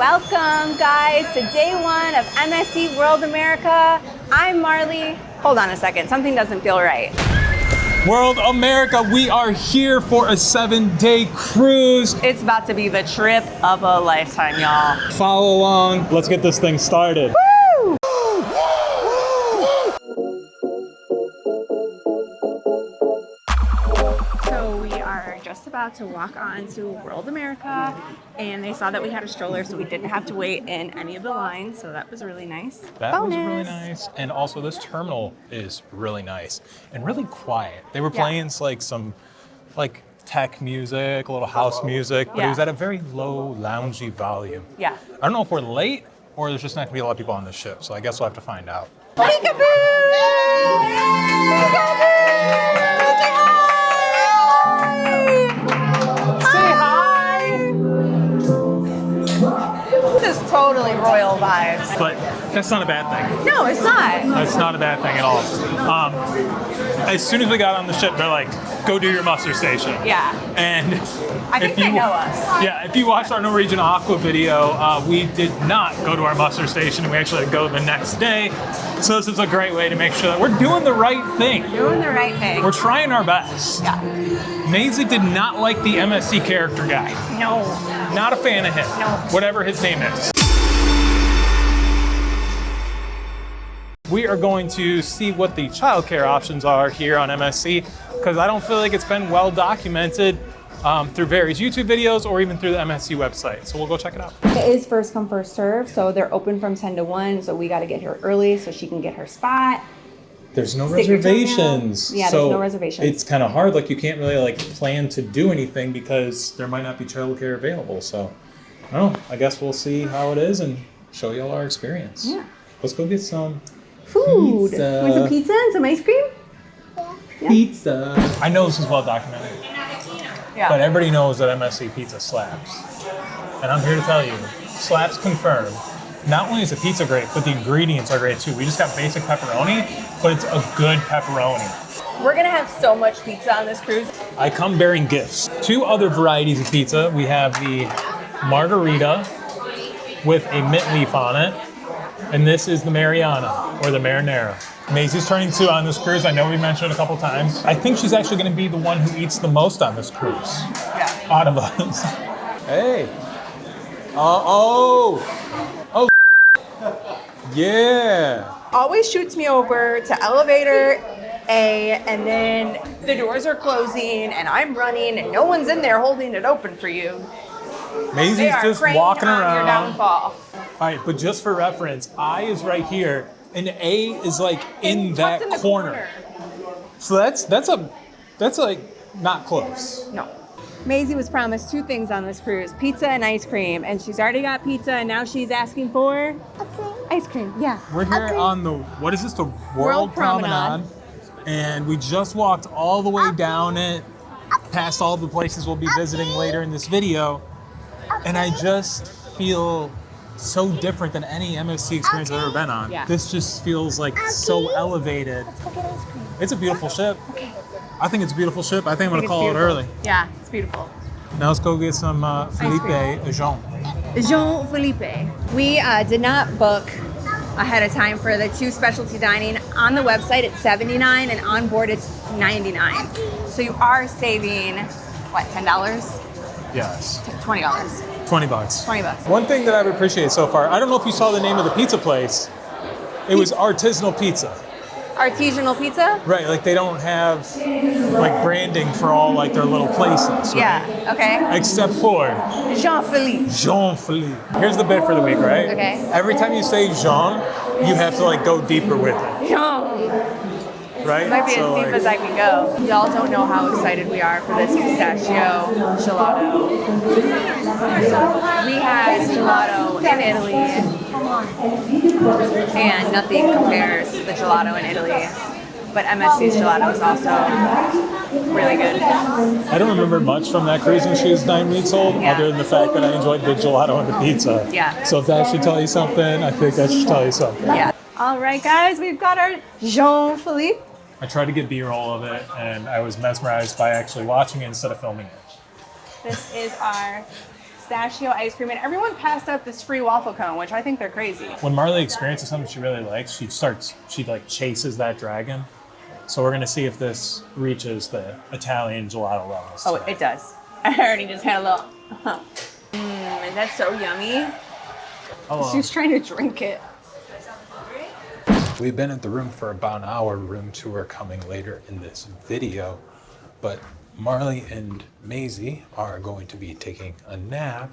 Welcome guys to day one of MSC World America. I'm Marley. Hold on a second, something doesn't feel right. World America, we are here for a 7-day cruise. It's about to be the trip of a lifetime, y'all. Follow along. Let's get this thing started. Woo! So we are just about to walk on to World America, and they saw that we had a stroller, so we didn't have to wait in any of the lines, so that was really nice. That was really nice. And also this terminal is really nice and really quiet. They were playing like some tech music, a little house music, but it was at a very low, loungy volume. Yeah. I don't know if we're late or there's just not gonna be a lot of people on this ship, so I guess we'll have to find out. Peekaboo! Peekaboo! Say hi! This is totally royal vibes. But that's not a bad thing. No, it's not. That's not a bad thing at all. As soon as we got on the ship, they're like, go do your muster station. Yeah. And I think they know us. Yeah, if you watched our Norwegian Aqua video, we did not go to our muster station. We actually had to go the next day. So this is a great way to make sure that we're doing the right thing. Doing the right thing. We're trying our best. Yeah. Maisie did not like the MSC character guy. No. Not a fan of him. No. Whatever his name is. We are going to see what the childcare options are here on MSC, because I don't feel like it's been well documented through various YouTube videos or even through the MSC website. So we'll go check it out. It is first come, first serve. So they're open from 10 to 1. So we got to get here early so she can get her spot. There's no reservations. Yeah, there's no reservations. It's kind of hard. Like you can't really plan to do anything because there might not be childcare available. So I don't know. I guess we'll see how it is and show you all our experience. Yeah. Let's go get some food. Pizza. Want some pizza and some ice cream? Yeah. Pizza. I know this is well documented. Yeah. But everybody knows that MSC pizza slaps. And I'm here to tell you, slaps confirmed. Not only is the pizza great, but the ingredients are great too. We just got basic pepperoni, but it's a good pepperoni. We're gonna have so much pizza on this cruise. I come bearing gifts. 2 other varieties of pizza. We have the margarita with a mint leaf on it. And this is the Mariana, or the marinara. Maisie's turning 2 on this cruise. I know we mentioned it a couple times. I think she's actually gonna be the one who eats the most on this cruise. Yeah. Out of us. Hey. Oh. Yeah. Always shoots me over to elevator A, and then the doors are closing, and I'm running, and no one's in there holding it open for you. Maisie's just walking around. Your downfall. All right, but just for reference, I is right here, and A is like in that corner. So that's like not close. No. Maisie was promised 2 things on this cruise, pizza and ice cream, and she's already got pizza, and now she's asking for ice cream. Yeah. We're here on the, what is this, the World Promenade, and we just walked all the way down it, past all the places we'll be visiting later in this video, and I just feel so different than any MSC experience I've ever been on. Yeah. This just feels like so elevated. Let's go get ice cream. It's a beautiful ship. Okay. I think it's a beautiful ship. I think I'm gonna call it early. Yeah, it's beautiful. Now let's go get some Philippe Jean. Jean Philippe. We did not book ahead of time for the 2 specialty dining. On the website it's $79 and on board it's $99. So you are saving, what, $10? Yes. $20. $20. $20. One thing that I've appreciated so far, I don't know if you saw the name of the pizza place. It was Artisanal Pizza. Artisanal pizza? Right, like they don't have like branding for all like their little places. Right? Yeah, okay. Except for Jean-Philippe. Jean-Philippe. Here's the bit for the week, right? Okay. Every time you say Jean, you have to like go deeper with it. Jean. Right? It might be as deep as I can go. Y'all don't know how excited we are for this pistachio gelato. We had gelato in Italy, and nothing compares to the gelato in Italy. But MSC's gelato is also really good. I don't remember much from that cruise when she was 9 weeks old, other than the fact that I enjoyed the gelato and the pizza. Yeah. So if that should tell you something, I think that should tell you something. Yeah. All right, guys, we've got our Jean-Philippe. I tried to get B-roll of it, and I was mesmerized by actually watching it instead of filming it. This is our pistachio ice cream, and everyone passed up this free waffle cone, which I think they're crazy. When Marley experiences something she really likes, she like chases that dragon. So we're gonna see if this reaches the Italian gelato levels. Oh, it does. I already just had a little. And that's so yummy. Hello. She's trying to drink it. We've been at the room for about an hour. Room tour coming later in this video, but Marley and Maisie are going to be taking a nap,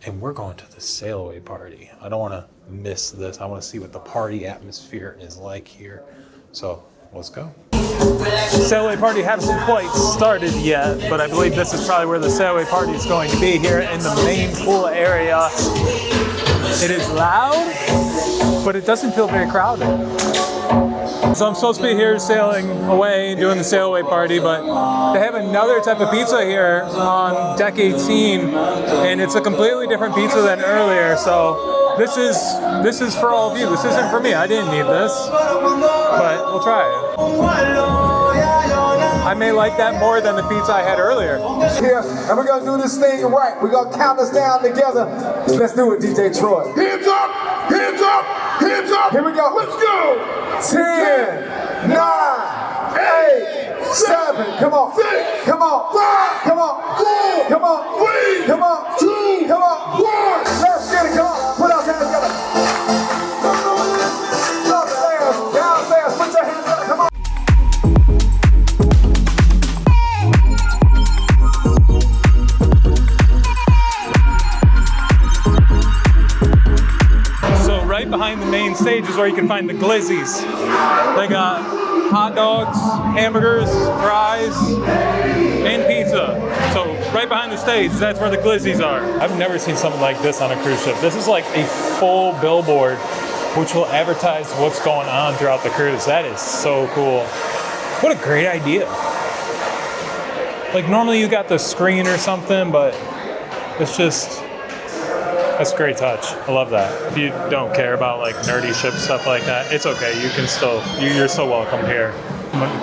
and we're going to the sail away party. I don't want to miss this. I want to see what the party atmosphere is like here. So let's go. Sail away party hasn't quite started yet, but I believe this is probably where the sail away party is going to be, here in the main pool area. It is loud, but it doesn't feel very crowded. So I'm supposed to be here sailing away, doing the sail away party, but they have another type of pizza here on deck 18, and it's a completely different pizza than earlier. So this is for all of you. This isn't for me. I didn't need this, but we'll try it. I may like that more than the pizza I had earlier. Here, and we're gonna do this thing right. We're gonna count us down together. Let's do it, DJ Troy. Hands up, hands up, hands up. Here we go. Let's go. 10, 9, 8, 7. Come on. 6. Come on. 5. Come on. 4. Come on. 3. Come on. 2. Come on. 1. Let's get it. Come on. Put our hands together. Upstairs, downstairs. Put your hands together. Come on. Right behind the main stage is where you can find the glizzies. They got hot dogs, hamburgers, fries, and pizza. So right behind the stage, that's where the glizzies are. I've never seen something like this on a cruise ship. This is like a full billboard which will advertise what's going on throughout the cruise. That is so cool. What a great idea. Like normally you got the screen or something, but it's just, that's a great touch. I love that. If you don't care about like nerdy ship stuff like that, it's okay. You can still, you're still welcome here.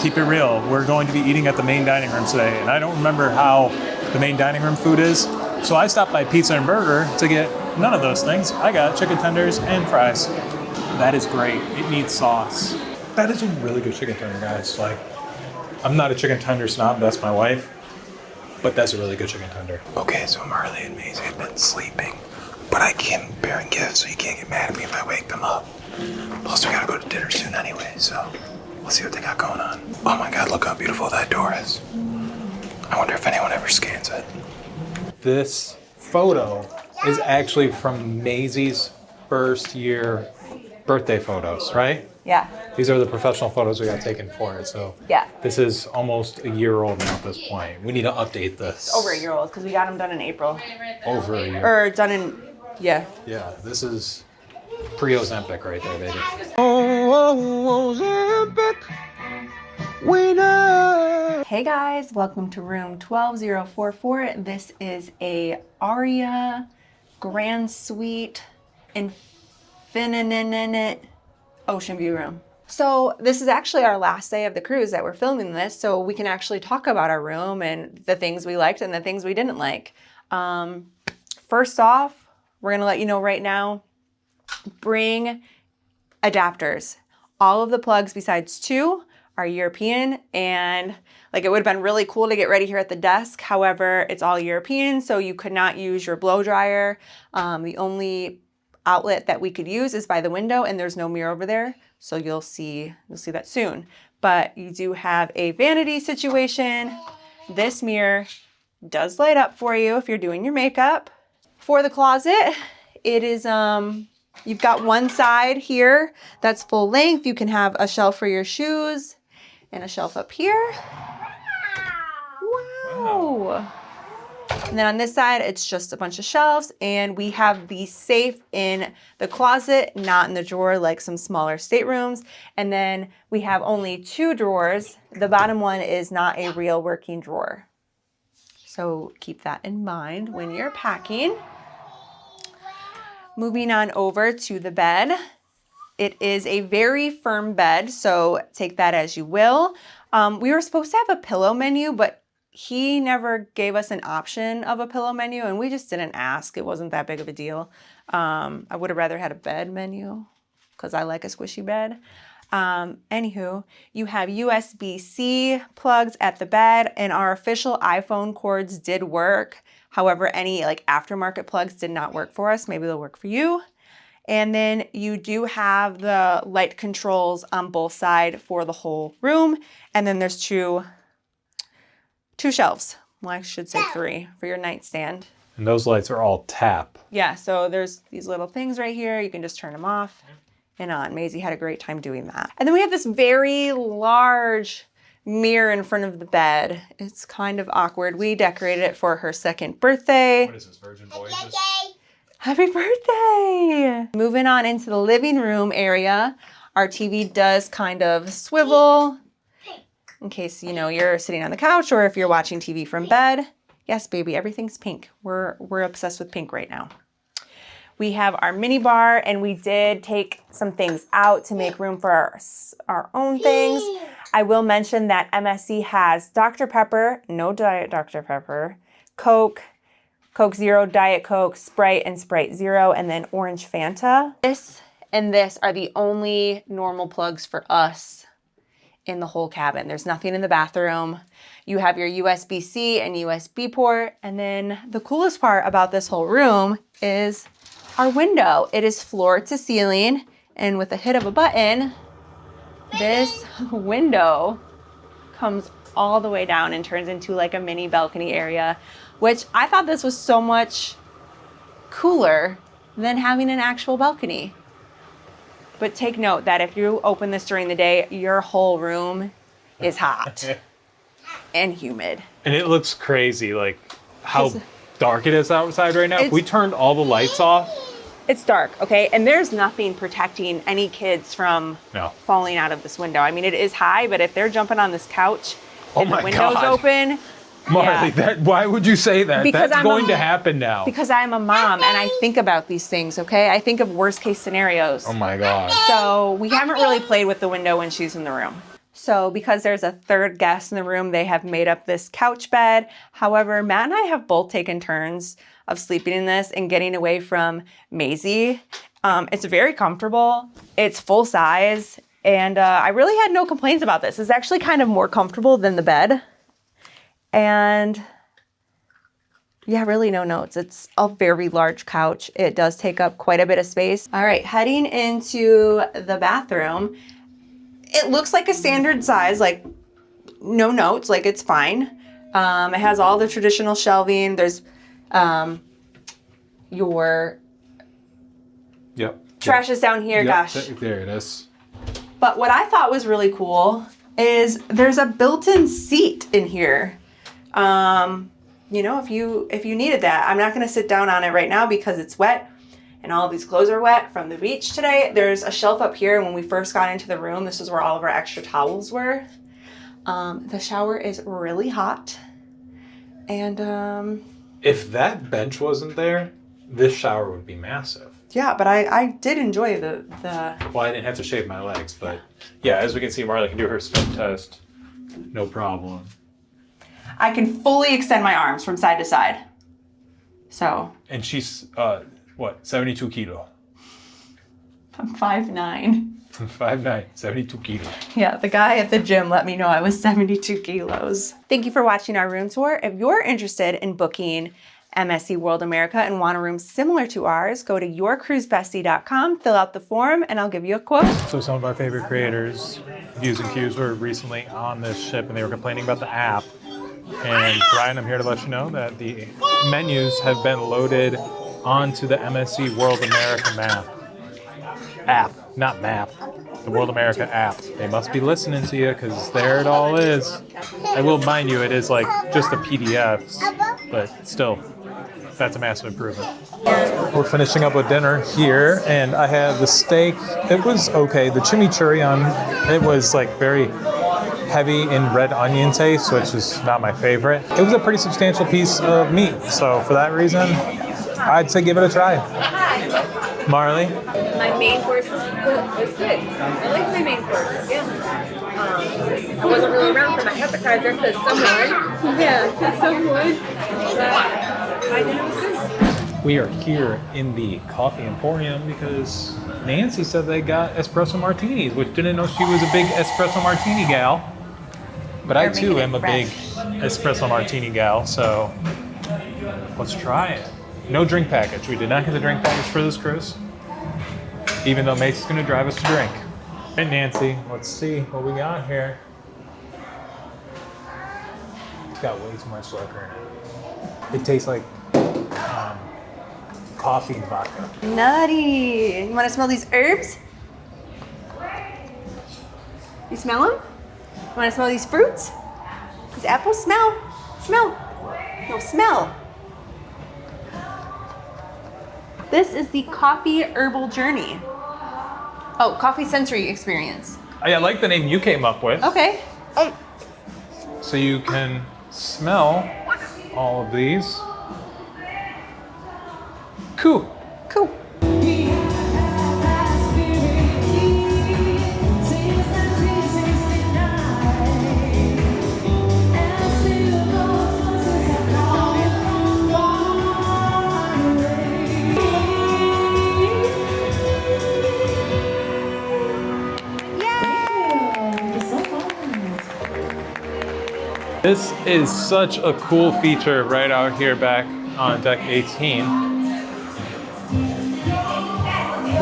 Keep it real. We're going to be eating at the main dining room today, and I don't remember how the main dining room food is. So I stopped by Pizza and Burger to get none of those things. I got chicken tenders and fries. That is great. It needs sauce. That is a really good chicken tender, guys. Like, I'm not a chicken tender snob. That's my wife. But that's a really good chicken tender. Okay, so Marley and Maisie have been sleeping. But I can't bearing gifts, so you can't get mad at me if I wake them up. Plus, we gotta go to dinner soon anyway, so we'll see what they got going on. Oh my God, look how beautiful that door is. I wonder if anyone ever scans it. This photo is actually from Maisie's first year birthday photos, right? Yeah. These are the professional photos we got taken for it, so Yeah. this is almost a year old now at this point. We need to update this. Over a year old, because we got them done in April. Over a year. Or done in, yeah. Yeah, this is pre-Ozempic right there, baby. Hey guys, welcome to room 12044. This is a Aurea Grand Suite Infinite Ocean View room. So this is actually our last day of the cruise that we're filming this, so we can actually talk about our room and the things we liked and the things we didn't like. First off, we're gonna let you know right now, bring adapters. All of the plugs besides 2 are European, and like it would have been really cool to get ready here at the desk. However, it's all European, so you could not use your blow dryer. The only outlet that we could use is by the window, and there's no mirror over there. So you'll see that soon. But you do have a vanity situation. This mirror does light up for you if you're doing your makeup. For the closet, it is, you've got one side here that's full length. You can have a shelf for your shoes and a shelf up here. Wow. And then on this side, it's just a bunch of shelves, and we have the safe in the closet, not in the drawer like some smaller staterooms. And then we have only 2 drawers. The bottom one is not a real working drawer. So keep that in mind when you're packing. Moving on over to the bed. It is a very firm bed, so take that as you will. We were supposed to have a pillow menu, but he never gave us an option of a pillow menu, and we just didn't ask. It wasn't that big of a deal. I would have rather had a bed menu because I like a squishy bed. Anywho, you have USB-C plugs at the bed, and our official iPhone cords did work. However, any like aftermarket plugs did not work for us. Maybe they'll work for you. And then you do have the light controls on both sides for the whole room. And then there's two shelves. Well, I should say 3 for your nightstand. And those lights are all tap. Yeah, so there's these little things right here. You can just turn them off and on. Maisie had a great time doing that. And then we have this very large mirror in front of the bed. It's kind of awkward. We decorated it for her 2nd birthday. What is this, Virgin Voyages? Happy birthday! Moving on into the living room area. Our TV does kind of swivel in case, you know, you're sitting on the couch or if you're watching TV from bed. Yes, baby, everything's pink. We're obsessed with pink right now. We have our mini bar, and we did take some things out to make room for our own things. I will mention that MSC has Dr. Pepper, no Diet Dr. Pepper, Coke, Coke Zero, Diet Coke, Sprite, and Sprite Zero, and then Orange Fanta. This and this are the only normal plugs for us in the whole cabin. There's nothing in the bathroom. You have your USB-C and USB port, and then the coolest part about this whole room is our window. It is floor to ceiling, and with a hit of a button, this window comes all the way down and turns into like a mini balcony area, which I thought this was so much cooler than having an actual balcony. But take note that if you open this during the day, your whole room is hot and humid. And it looks crazy, like how dark it is outside right now. If we turned all the lights off. It's dark, okay? And there's nothing protecting any kids from falling out of this window. I mean, it is high, but if they're jumping on this couch and the window's open. Marley, why would you say that? Because that's going to happen now. Because I'm a mom and I think about these things, okay? I think of worst case scenarios. Oh my God. So we haven't really played with the window when she's in the room. So because there's a 3rd guest in the room, they have made up this couch bed. However, Matt and I have both taken turns of sleeping in this and getting away from Maisie. It's very comfortable. It's full size. And I really had no complaints about this. It's actually kind of more comfortable than the bed. And yeah, really no notes. It's a very large couch. It does take up quite a bit of space. All right, heading into the bathroom. It looks like a standard size, like no notes, like it's fine. It has all the traditional shelving. There's your trash is down here, gosh. There it is. But what I thought was really cool is there's a built-in seat in here. You know, if you needed that. I'm not gonna sit down on it right now because it's wet and all of these clothes are wet from the beach today. There's a shelf up here, and when we first got into the room, this is where all of our extra towels were. The shower is really hot. And if that bench wasn't there, this shower would be massive. Yeah, but I did enjoy the... Well, I didn't have to shave my legs, but yeah, as we can see, Marley can do her spin test. No problem. I can fully extend my arms from side to side. So. And she's, what, 72 kilo? I'm 5'9". 5'9", 72 kilos. Yeah, the guy at the gym let me know I was 72 kilos. Thank you for watching our room tour. If you're interested in booking MSC World America and want a room similar to ours, go to yourcruisebestie.com, fill out the form, and I'll give you a quote. So some of our favorite creators, Views and Cues, were recently on this ship and they were complaining about the app. And Brian, I'm here to let you know that the menus have been loaded onto the MSC World America app, not map. The World America app. They must be listening to you because there it all is. I will mind you, it is like just the PDFs, but still, that's a massive improvement. We're finishing up with dinner here, and I have the steak. It was okay. The chimichurri it was like very heavy in red onion taste, which is not my favorite. It was a pretty substantial piece of meat, so for that reason, I'd say give it a try. Marley? My main course was good. I liked my main course, yeah. I wasn't really around for my appetizer because someone, I did it was good. We are here in the Coffee Emporium because Nancy said they got espresso martinis, which didn't know she was a big espresso martini gal. But I too am a big espresso martini gal, so let's try it. No drink package. We did not get the drink package for this cruise, even though Mace's gonna drive us to drink. All right, Nancy, let's see what we got here. It's got way too much liquor in it. It tastes like coffee and vodka. Nutty. You want to smell these herbs? You smell them? You want to smell these fruits? These apples? Smell. No, smell. This is the coffee herbal journey. Oh, coffee sensory experience. I like the name you came up with. Okay. So you can smell all of these. Cool. This is such a cool feature right out here back on deck 18.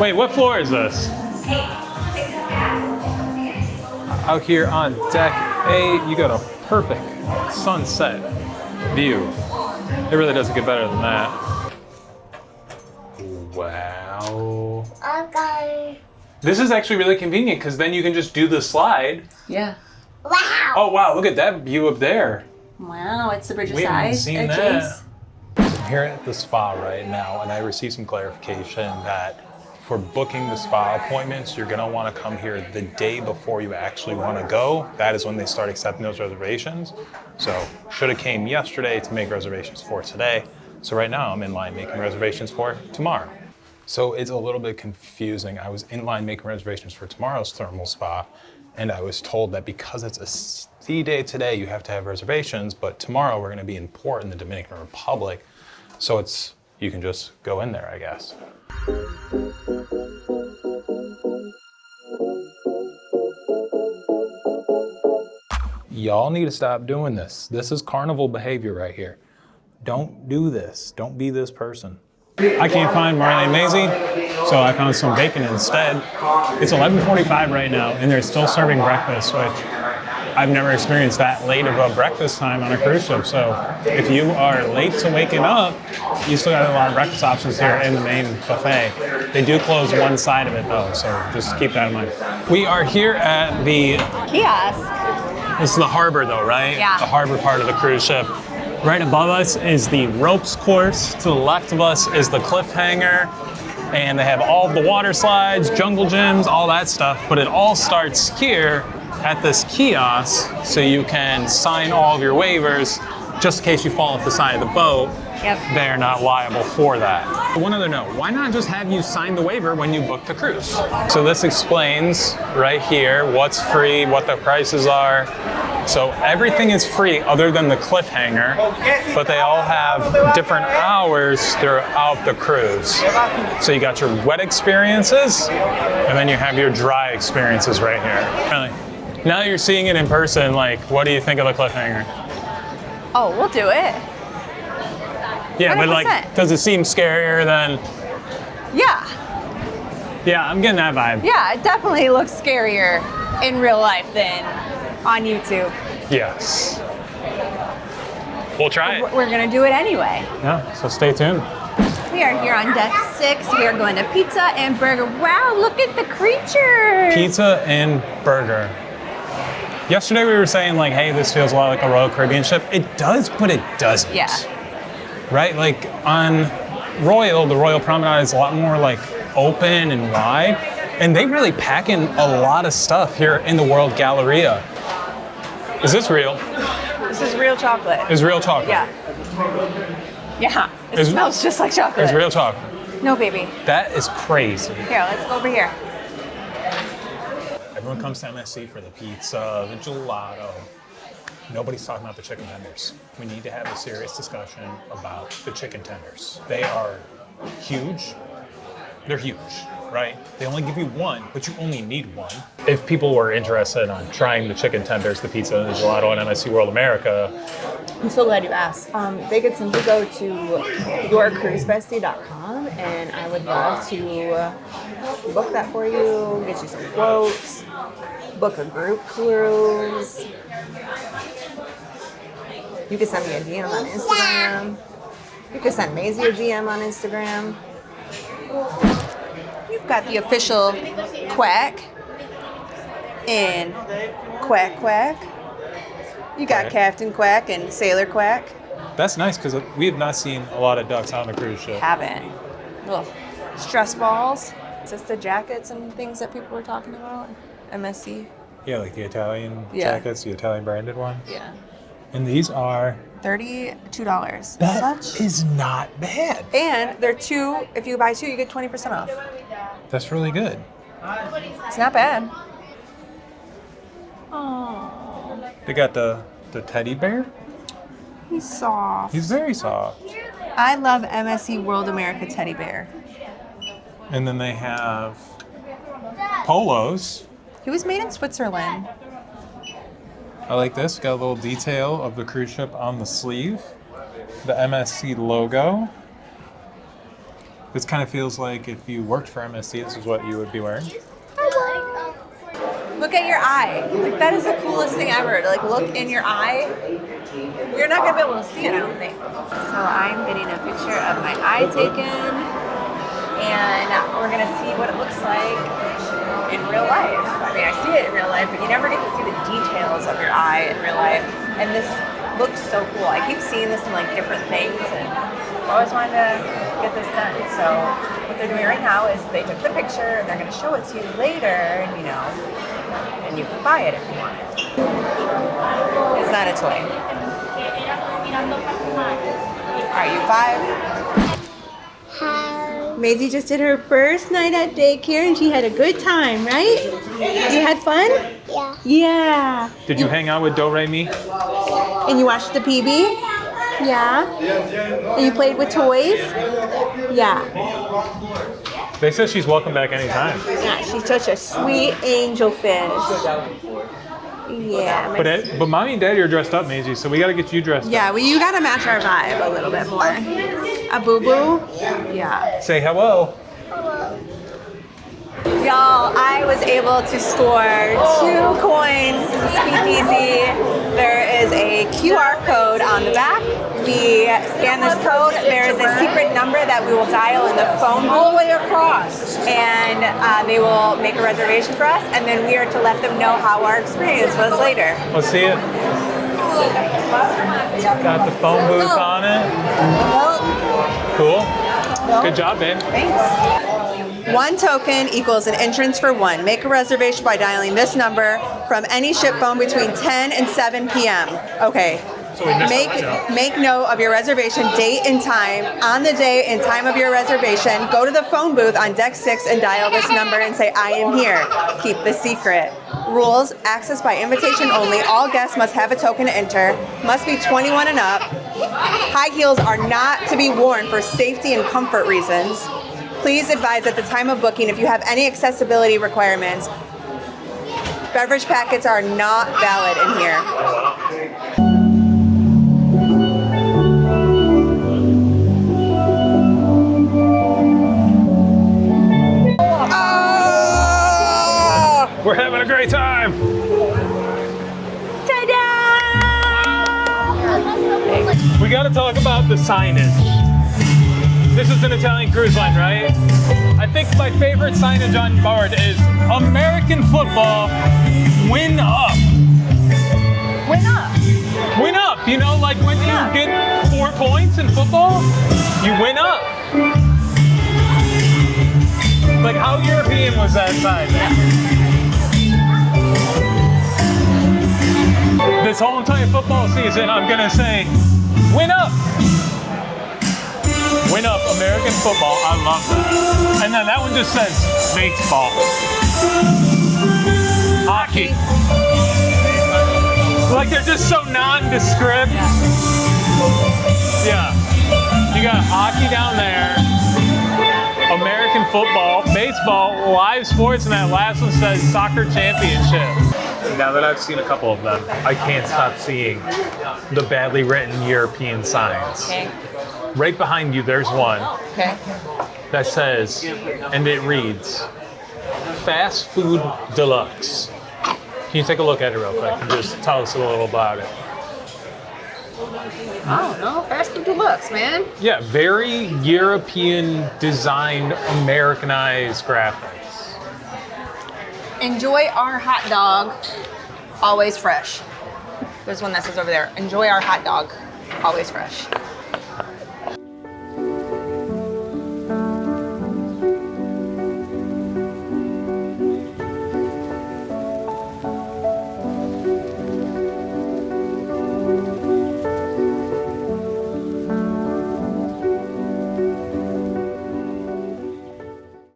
Wait, what floor is this? Out here on deck 8, you got a perfect sunset view. It really doesn't get better than that. Wow. Okay. This is actually really convenient because then you can just do the slide. Yeah. Wow. Oh wow, look at that view up there. Wow, it's the bridge of We haven't size. seen edges. that. I'm here at the spa right now, and I received some clarification that for booking the spa appointments, you're gonna wanna come here the day before you actually wanna go. That is when they start accepting those reservations. So, should have came yesterday to make reservations for today. So right now I'm in line making reservations for tomorrow. So it's a little bit confusing. I was in line making reservations for tomorrow's thermal spa, and I was told that because it's a sea day today, you have to have reservations, but tomorrow we're gonna be in port in the Dominican Republic. So you can just go in there, I guess. Y'all need to stop doing this. This is carnival behavior right here. Don't do this. Don't be this person. I can't find Marley and Maisie, so I found some bacon instead. It's 11:45 right now, and they're still serving breakfast, which I've never experienced that late of a breakfast time on a cruise ship. So if you are late to waking up, you still got a lot of breakfast options here in the main buffet. They do close one side of it though, so just keep that in mind. We are here at the Kiosk. This is the Harbour though, right? Yeah. The Harbour part of the cruise ship. Right above us is the ropes course. To the left of us is the cliffhanger. And they have all the water slides, jungle gyms, all that stuff. But it all starts here at this kiosk, so you can sign all of your waivers just in case you fall off the side of the boat. Yep. They're not liable for that. One other note, why not just have you sign the waiver when you book the cruise? So this explains right here what's free, what the prices are. So everything is free other than the cliffhanger, but they all have different hours throughout the cruise. So you got your wet experiences, and then you have your dry experiences right here. Really. Now that you're seeing it in person, like, what do you think of the cliffhanger? Oh, we'll do it. Yeah, but 100%. like, does it seem scarier than? Yeah. Yeah, I'm getting that vibe. Yeah, it definitely looks scarier in real life than on YouTube. Yes. We'll try it. We're gonna do it anyway. Yeah, so stay tuned. We are here on deck 6. We are going to pizza and burger. Wow, look at the creatures. Pizza and burger. Yesterday we were saying like, hey, this feels a lot like a Royal Caribbean ship. It does, but it doesn't. Yeah. Right? Like on Royal, the Royal Promenade is a lot more like open and wide. And they really pack in a lot of stuff here in the World Galleria. Is this real? This is real chocolate. It's real chocolate. Yeah. Yeah. It smells just like chocolate. It's real chocolate. No, baby. That is crazy. Here, let's go over here. Everyone comes to MSC for the pizza, the gelato. Nobody's talking about the chicken tenders. We need to have a serious discussion about the chicken tenders. They are huge. They're huge, right? They only give you one, but you only need one. If people were interested on trying the chicken tenders, the pizza, and the gelato at MSC World America, I'm so glad you asked. They could simply go to yourcruisebestie.com and I would love to book that for you, get you some quotes, book a group cruise. You can send me a DM on Instagram. You can send Maisie a DM on Instagram. You've got the official Quack and Quack Quack. You got Captain Quack and Sailor Quack. that's nice because we have not seen a lot of ducks on the cruise ship. Haven't. Little stress balls. Is this the jackets and things that people were talking about? MSC? Yeah, like the Italian Yeah. jackets, the Italian branded one. Yeah. And these are... $32. That is not bad. And they're two, if you buy two, you get 20% off. That's really good. It's not bad. Oh, They got the teddy bear. he's soft. He's very soft. I love MSC World America teddy bear. And then they have polos. He was made in Switzerland. I like this. Got a little detail of the cruise ship on the sleeve. The MSC logo. This kind of feels like if you worked for MSC, this is what you would be wearing. Look at your eye. Like, that is the coolest thing ever. To like look in your eye. You're not gonna be able to see it, I don't think. So I'm getting a picture of my eye taken, and we're gonna see what it looks like in real life. I mean, I see it in real life, but you never get to see the details of your eye in real life. And this looks so cool. I keep seeing this in like different things, and I always wanted to get this done. So what they're doing right now is they took the picture, and they're gonna show it to you later, and you know, and you can buy it if you want it. It's not a toy. Are you 5? Maisie just did her first night at daycare and she had a good time, right? You had fun? Yeah. Yeah. Did you hang out with Do Re Mi? And you watched the PB? Yeah. And you played with toys? Yeah. They said she's welcome back anytime. Yeah, she's such a sweet angel fish. Yeah. But mommy and daddy are dressed up, Maisie, so we got to get you dressed up. Yeah, well, you gotta match our vibe a little bit more. A boo-boo? Yeah. Say hello. Y'all, I was able to score 2 coins. Speakeasy. There is a QR code on the back. We scan this code. There is a secret number that we will dial in the phone all the way across, and they will make a reservation for us, and then we are to let them know how our experience was later. Let's see it. Got the phone booth on it. Cool. Good job, babe. Thanks. 1 token equals an entrance for 1. Make a reservation by dialing this number from any ship phone between 10 and 7 p.m. Okay. So we missed the window. Make note of your reservation date and time. On the day and time of your reservation, go to the phone booth on deck 6 and dial this number and say, I am here. Keep the secret. Rules, access by invitation only. All guests must have a token to enter. Must be 21 and up. High heels are not to be worn for safety and comfort reasons. Please advise at the time of booking if you have any accessibility requirements. Beverage packets are not valid in here. We're having a great time. Ta-da! We got to talk about the signage. This is an Italian cruise line, right? I think my favorite signage on board is American football, win up. Win up. Win up. You know, like when you get 4 points in football, you win up. Like, how European was that sign? This whole entire football season, I'm gonna say, win up. Win up American football. I love that. And then that one just says baseball. Hockey. Like they're just so nondescript. Yeah. You got hockey down there, American football, baseball, live sports, and that last one says soccer championship. Now that I've seen a couple of them, I can't stop seeing the badly written European signs. Okay. Right behind you, there's one Okay. that says, and it reads, Fast Food Deluxe. Can you take a look at it real quick and just tell us a little about it? I don't know. Fast Food Deluxe, man. Yeah, very European designed, Americanized graphics. Enjoy our hot dog, always fresh. There's one that says over there, enjoy our hot dog, always fresh.